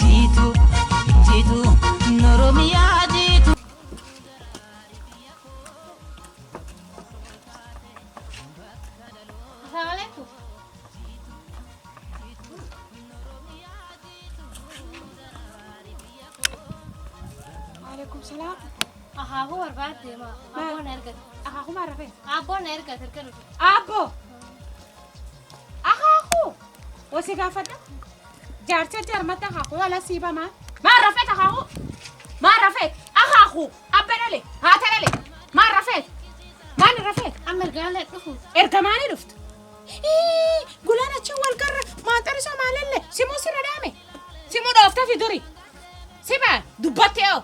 jitu jitu Oromia jitu. Assalamualaikum. وعليكم السلام. هو البعد ما أبو نرجع. أخاكو ما رفيق. أبو نرجع تركنا. أبو أخاكو وسيقافة جارتي جرمت أخاكو ولا سيبا ما رفيق أخاكو ما رفيق أخاكو أبنا لي هاتنا لي ما رفيق ما رفيق عمر قال لك أخو. إركماني لفت قول أنا شو القرة ما ترسى مالله سيمو سردامي سيمو دوفتا في دوري سيبا دبتيو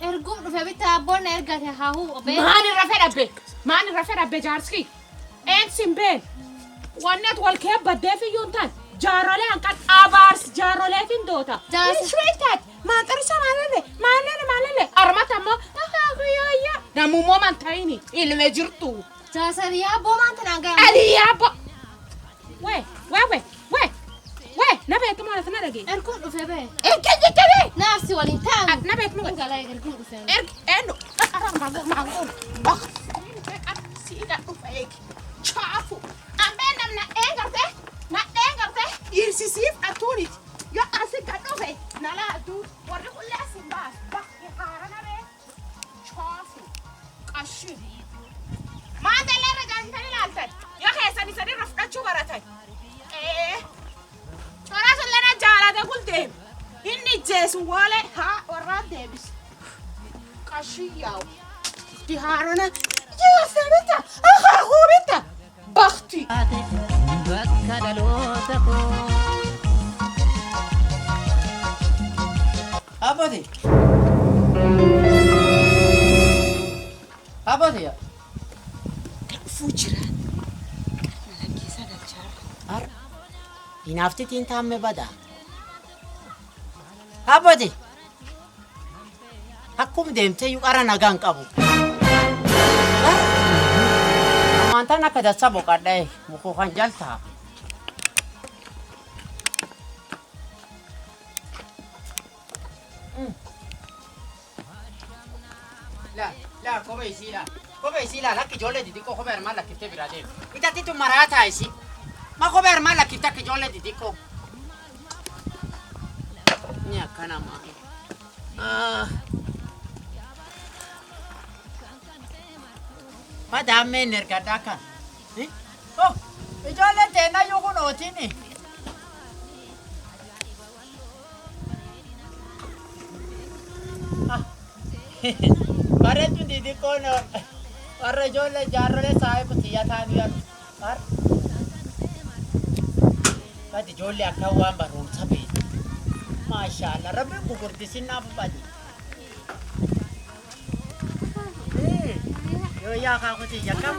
إرجوع في بيت أبو نرجع هو أبي. ماني رفيق أبي ماني رفيق أبي جارسكي إن سيمبل وانت والكيب بدي في يونتان جارولي أنكان أبارس جارولي في دوتا جارس. شويتات ما ترسى مالله أرمت أمو أخاكو يا نمو مو من تايني إلمي جرتو جاسر يا أبو ما أنت نعجا. علي يا با وي نبيت مو أنا رجي إرجوع في بيت. إركي تبي نفسي والإنتان. نبيت مو قال لك إرجوع في بيت. إنه معقول بخ سيدا أفيك شافو أمين من إنجرته ما إنجرته يرسيسيف أتونيت يا أسيك أدوفي نلا أدو وري كل أسيب باس بخ يخارنا به شافو قشي ما أنت اللي رجعت تاني لالتن يا خي سني رفقت شو براتي إيه تراس اللي أنا جالة قلت إني جيس ولا ها وراد ديبس قشياو تهارنا يا سبتا أخاهو بنتا بختي Abadi. Abadi ya. فوجران ملكي سنة جار Ar. Inafti tinta me bada. Abadi. Akkum deemte yuk ara nagaan qabu. Amantaan akka dassa boqadhee mukuu kan jaltaa. La kophee isii la lakki ijoollee xixiqqoo kophee armaan lakkiftee biraa deemu. Bitatti maraataa isii. Ma kophee armaan lakkifte akka ijoollee xixiqqoo. Ni akkana maa. Madaammeen ergadhaa kan. Oh, ijoolleen teennaa yoo kun ootini. Bareedu xixiqqoon warra ijoollee jaarrolee saahibu xiyyaa ta'anii yaadu. Badi ijoollee akka waan barumsa beeku. Maashaallah rabbiin gugurdisin naaf badi. Yoo yaa kaakuti jakkam.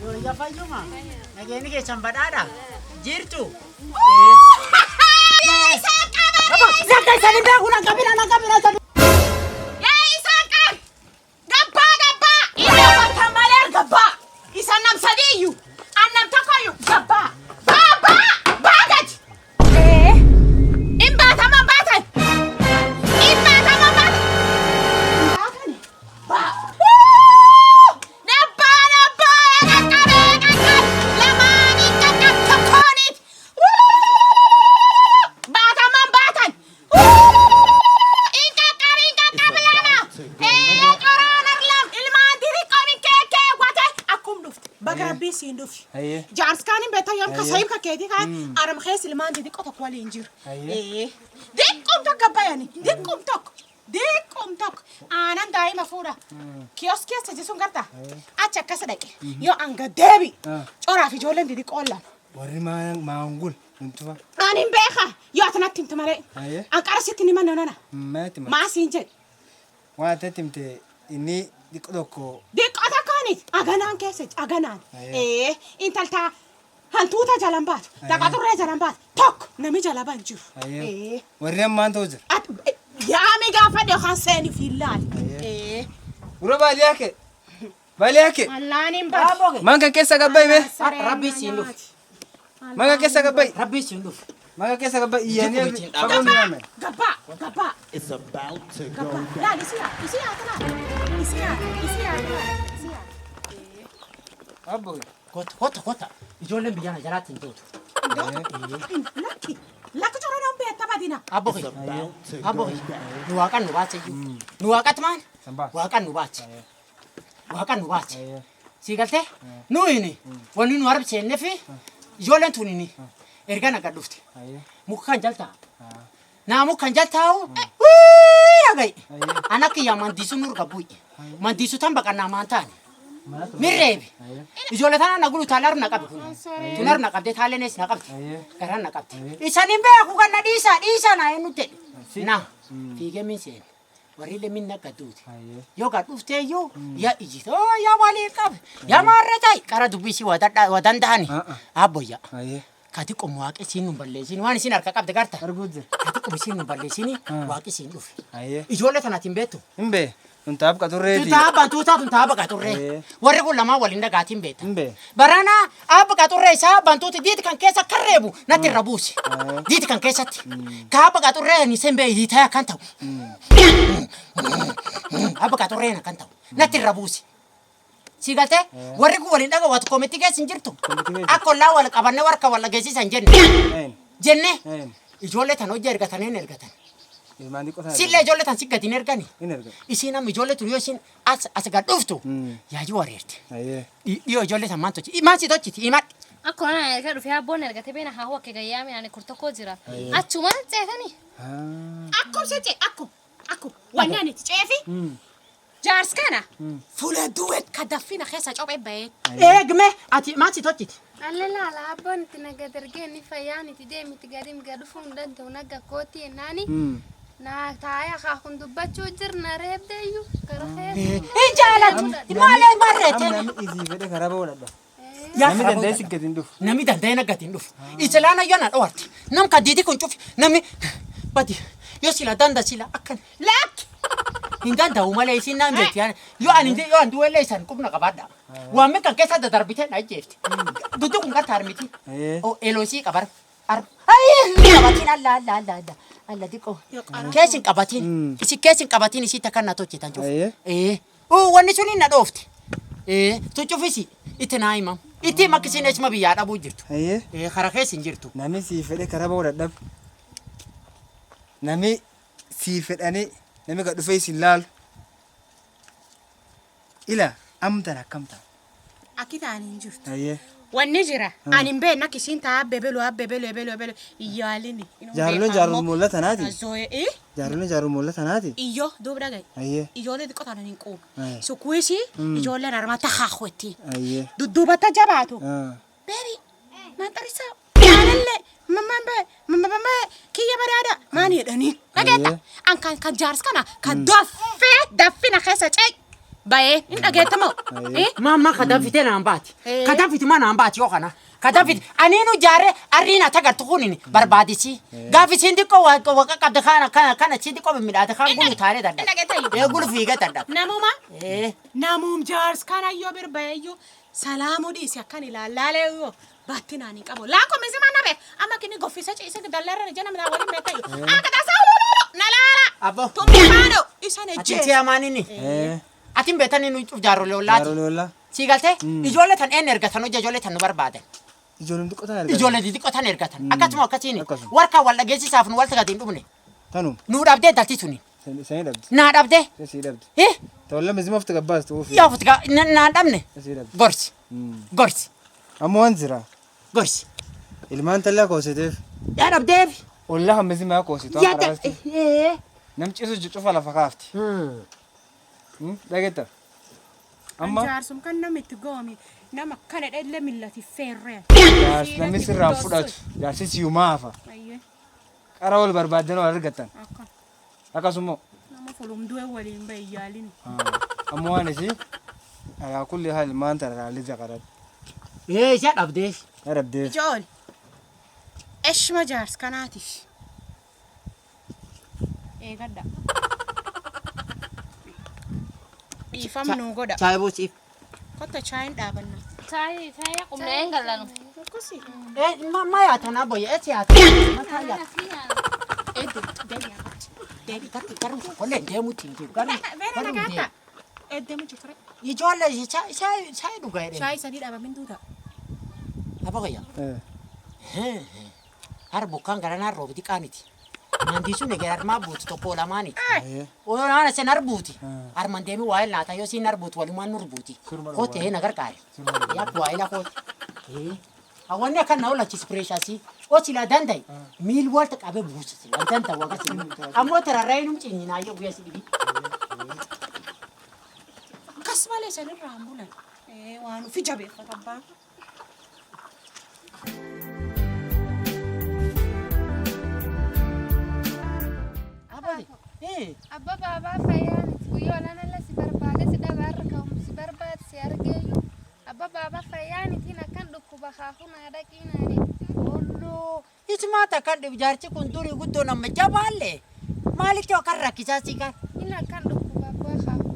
Yoo yaa fayyuma. Nageeni keessan badhaadha. Jirtu. يا إسحاق أبا زكاة سنين بيقول أنا قبل يا إسحاق قبا إذا كنت مالير قبا إذا نم سديو أنم تقايو قبا بابا باقت إيه إن بات ما باتت إن بات ما باتت باقني با نبا يا قبا لما نيكا تكونيت بقربي سيندوف جارس كان بيتا يوم كسايب كيدي كان ارم خيس المان دي قطك ولا ينجر ايه ديكم تك بياني ديكم تك انا دايما فورا كيوسكي سجسون غرتا اچا كسدك يو انغ ديبي چورا في جولن دي قولا وري ما نقول انتوا اني بيخا يو اتنات انت مالي ان قرستني من انا ما سينجن واتتمت اني ديكدوكو ديكوتا كانت اغانان كيسج اغانان ايه انتلتا هانتوتا جالامبات دقاتو ري جالامبات توك نمي جالابان جيف ايه وري ما انتوزر يا مي غافا دي خانسيني في الله ايه ورا بالياك والله نمبا ما كان كيسا غباي مي Rabbi siin dhufu. ما كان كيسا غباي Rabbi siin dhufu. Maka keessa gabba iyyanii Jechuun fagoo ni yaame. Gabaa. It's about to go Gabaa. down. Laal isi yaa. Isi yaa. Abbo. Kota. Ijoolleen biyyana jalaatti hin tuutu. Lakki jora dhaan beektaa badina. Abbo It's about to go Abbo down. nu waaqan nu baache iyyuu. Nu waaqat maal? Sambaa. Waaqan nu baache. Waaqan nu baache. Ayyee. Sii galtee? Nuyi wanni nu harbiseenee fi ijoolleen tuni erga naga dhufte. Ayyee. Muka kan jaltaa. Naa muka kan jaltaa'u. Dhaga'i. Ana kiyyaa mandiisu nurga bu'i. Mandiisu tan baqannaa maan taane. Mirreebi. Ijoollee tana nagulu taalar na qabi kun. Tunar na qabde taalenes na qabde. Garan na qabde. Isanin beeku kan na dhiisa na enu jedhe. Na fiigee min seen. Warri le min naga duuti. Yoo ga dhuftee iyyuu yaa ijjita. Yaa walii qabe. Yaa maarratai. Qara dubbisi wadan da'ani. Abboyya. Ayyee. Kati qomu waaqi siin nu balleessin waan isin harka qabde garta. Arguu jira. Kati qomu siin nu balleessin waaqi siin dhufe. Ayyee. Ijoollee tanaatiin beektu. Hin bee. Tuntaaf qaxurreeti. Tuntaa baqaxurree. Warri kun lamaan waliin dhagaatiin beekta. Hin bee. Barana abba qaxurree isaa bantuuti diiti kan keessa karreebu natti irra buusi. Diiti kan keessatti. Kaabba qaxurree ni sembee hiitaya kan ta'u. Abba qaxurree kan ta'u natti irra buusi. Si galtee warri kun waliin dhagaa waatu koomitii keessa hin jirtu. Akka ollaa wal qabannee warka wal geessisan jenne. Jenne ijoollee tan hojii ergatanii hin ergatan. Ilmaan xiqqoo ta'a. Sillee ijoollee tan siggatiin ergani. Hin erga. Isiin amma ijoollee tun yoo isiin as gad dhuftu yaayii wareerte. Ayyee. Dhiyoo ijoollee tan maan tochi. Maan si tochiti himadhi. Akkuma erga dhufee abboon ergatee beena haa wakke gayyaa midhaan kurtokkoo jira. Achuma ceetanii. Akkuma seete akkuma. Wanni ani ceefi. Jaars kana. Fuula duwweet ka daffina keessa cophee bahee. Eegme ati maan si tochiti. Alle laala abboon itti naga dargee ni fayyaan itti deemiti gadiin gad dhufuu hin danda'u naga kootii ennaani. Na taaya haa kun dubbachuu jirna reebdeeyyuu gara keessa. Hin jaalatu. Maalee marreete. Namni isii fedhe karaa ba'uu dadha. Yaa Namni danda'e siggati hin dhufu. Namni danda'e nagati hin dhufu. Isilaan ayyoon na dhoorti. Nam kaddiiti kun cufi. Namni badi yoo sila danda sila akkan. Laakki. Hin danda'u malee isin naan beekti. Yoo ani duwwellee isan qubna qabaadha. Waan meeqa keessa dadarbitee na ijjeefti. Duddu kun qarta harmiti. Eloosii qabar. Qabatiin alla diqoo. Keessin qabatiin. Isi keessin qabatiin isii takkan na tolchitan cufu. Wanni sun hin na dhoofti. Tu cufisi itti naa himam. Itti makkisiin eessuma biyyaa dhabuu jirtu. Kara keessin jirtu. Namni sii fedhe karaa ba'uu dadhabu. Namni sii fedhanii namni gad dhufee isin laalu. Ila amtan akkam ta'a. Akki ta'anii hin jirtu. Ayyee. Wanni jira. Ani hin beekna kisiin ta'a bebelu iyyaalini. Jaaroleen jaarolee mul'ata naati. Azooye. Jaaroleen jaarolee mul'ata naati. Iyyoo duuba dhagaye. Ayyee. Ijoollee xiqqoo tanan hin quubu. Sukuisi ijoolleen harmata haahwetti. Ayyee. Dudduubatti jabaatu. Beebi maxxarisaa. Jaalallee mamma kiyya baraada maani jedhanii. Dhageetta. An kan jaars kana kan daffina keessa ce'e. Baye, ini dhageettamoo. Mamma kadaffite naan baati. Kadaffiti ma naan baati yoo kana. Kadaffiti aniinu jaaree arriina tagartu kunini barbaadisi. Gaafi siin xiqqoo waqa qabde kana siin xiqqoo midhaate kan gulu taaree dadda. Gulu fiigee dadda. Namuma. Namum jaars kana yoo birbayeyyuu salaamu dhiisi akkan ilaalaalee yoo baatti naanii qabu. Laakko misi mana bee amma kini goffisa ciise dallarra jana midhaan waliin beekayyuu. Akka tasaa nalaala. Abbo. Tummaadho isaan ejjee. Ati amaanini. Atin beetanii nu cuuf jaarolee ollaati. Jaarolee ollaa. Sii galtee ijoollee tan een ergatan hojja ijoollee tan nu barbaadan. Ijoolleen xiqqoo ta'a erga. Ijoollee xixiqqoo tan ergatan. Akkasuma akkasiini. Warka wal dhageessisaaf nu wal tagatiin dhumne. Tanum. Nu dhabdee dalti tuni. Sanii dhabdi. Naa dhabdee. Sii dhabdi. Eh? Tawalla mizima fita gabbaas ta'uu fi. Yaa futka naa dhabne. Sii dhabdi. Gorsi. Gorsi. Amma waan jira. Gorsi. Ilmaan tallaa koositeef. Yaa dhabdee. Ollaa hammizimaa koositu Yaa akka raasti. Nam ciisu cufa lafa kaafti. Dhageetta. Amma Jaarsum kan namitti goomi nama kana dhallee millati feerree. namni sirraan fudhatu jaarsi siyumaa hafa. Qara wal barbaadan wal argatan. Akkasuma Nama fulumduu waliin bahe yaalini. amma waan isii alaa kulli haal maanta raalli zaqarat. Isa dhabdee. Yaa dhabdee. Ijool. Eshma jaars kanaatiif. Eegadda. Dhiifam nuu godha. Chaayii buusiif. Kotta chaayin dhaabanna. Taaya qubnee hin galanu. Akkasii. Ma yaatana boye eti yaatana mataa yaatana. Deebi garuu kollee deemuutti hin jiru garuu deemu. Eddeemu jirtu. Ijoollee shaayii dhugaa jedhee. Shaayii sadii dhabamin duuta. Lafa qayyaa. Har bokkaan garanaa roobiti qaaniti. Mandisuun egaa harmaa buuti tokko lamaani. Oonaan sen arbuuti. Harman deemi waa laata yoo siin arbuuti walumaan nurbuuti. Kootee na gargaare. Yaa waa ila kooti. Hawanni akka na olaachis pireeshaasii. Ochi la dandai. Miil walta qabe buusi. La danda wagati. Ammoo tararraa inum cinyinaa yoo guyyaa si dhibi. Kas malee sanirraa hambulan. Waan ufi jabeeffata abbaan. Abba baabaa fayyaaniti guyyoo lana la si barbaade si dhabaarra ka'umu si barbaade si argeeyyu. Abba baabaa fayyaanitiin akkan dhukkuba kaafuna dhaqiinaani. Olloo ismaata kan dhibu jaarsi kun durii guddoo nama jabaallee maalitti akkan rakkisaa si kan? Inni akkan dhukkuba abbaa kaafu.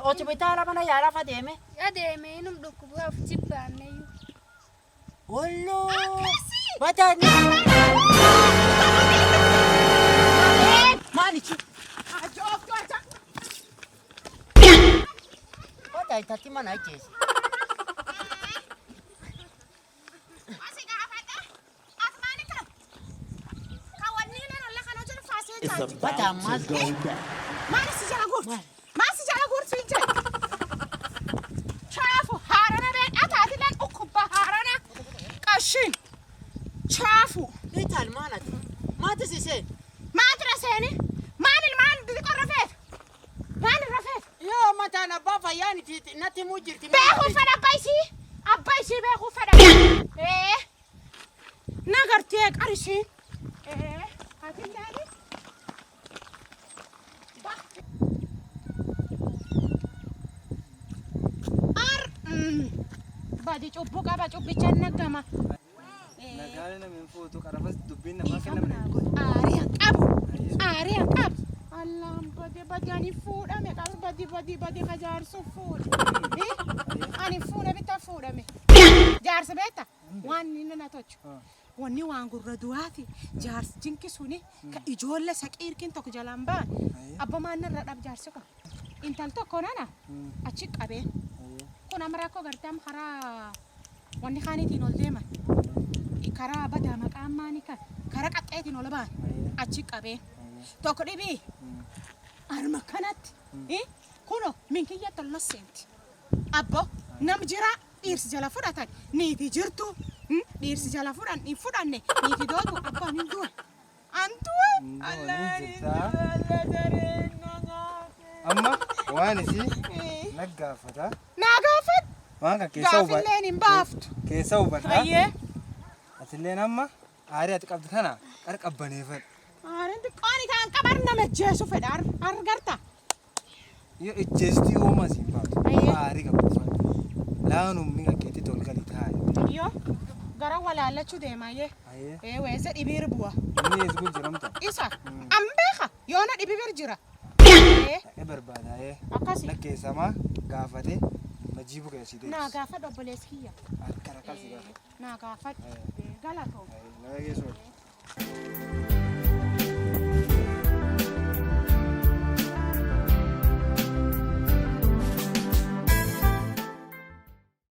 Hospitaala mana yaalaaf adeeme? Adeeme inum dhukkubaaf jibbaanneeyyu. Olloo bataani. Maalichi? Bata itatti mana ajjeesi. It's Bata about ammaas. to go down. Maasi jala gortu. Maasi jala gortu hin jedhu. Chaafu haarana been ataatileen ukkubba haarana qashin. Chaafu. Ital maalati? Maati sisee? Maatira seeni. Maanil maan xixiqqoo rafeet. Maanil rafeet. Yoo mataan abbaa fayyaaniti natti muu jirti. Beekuu fedha abbaa isii beekuu fedha. Nagartee qarishiin. Haatillaani. Badi cubbuu qaba cubbichaan nagama. Nagaan namni fuutu qarabas dubbiin namaa kennamne. Aariyan qabu. Allaan bade ani fuudhame qabu badi ka jaarsu fuudhe. Ani fuudhe bitta fuudhame. Jaarsa beekta waan inni na tolchu. Wanni waan gurra du'aati jaarsi jinki suni ka ijoollee saqiirkin tokko jalaan ba'an abba maannarra dhab jaarsi kun. Intal tokko nana achi qabeen. Kun amraa koo gardaam karaa wanni kaaniitiin ol deeman. Karaa badaa maqaan maanii kan karaa qaxxeetiin ol ba'an achi qabeen. Tokko dhibii arma kanatti kuno min kiyya tolna seenti. Abbo nam jira dhiirsi jala fudhatan niiti jirtu dhiirsi jala fudhanne niiti dootu abbaan hin du'e. Antuwe Amma waan isii naggaafata. Naagaafat Waan kan keessa hubadha. gaafilleen hin baaftu. Keessa hubadha. Ayyee. Atilleen amma aarii ati qabdu kana qara qabbaneeffadha. Aariin xiqqoon isaan qaban nama jeesu fedha argarta. Yoo ijjeestii uuma siin baatu. Ayyee. Aarii qabbaneeffadha. Laanum mi'a keetti tolgali taa'e. Yoo gara walaallachuu deemaayee. Ayyee. Weessa dhibiir bu'a. Inni eessi kun jiramta. Isa ambeeka yoona dhibiir jira. Dhaqee barbaadaa'ee. Akkasi. Lakkeessamaa gaafate majiibu keessi deebis. Naa gaafadhu obboleessi kiyya. Harka rakkaasi gaafate. Naa gaafadhu. Galatoo. Laga geessu.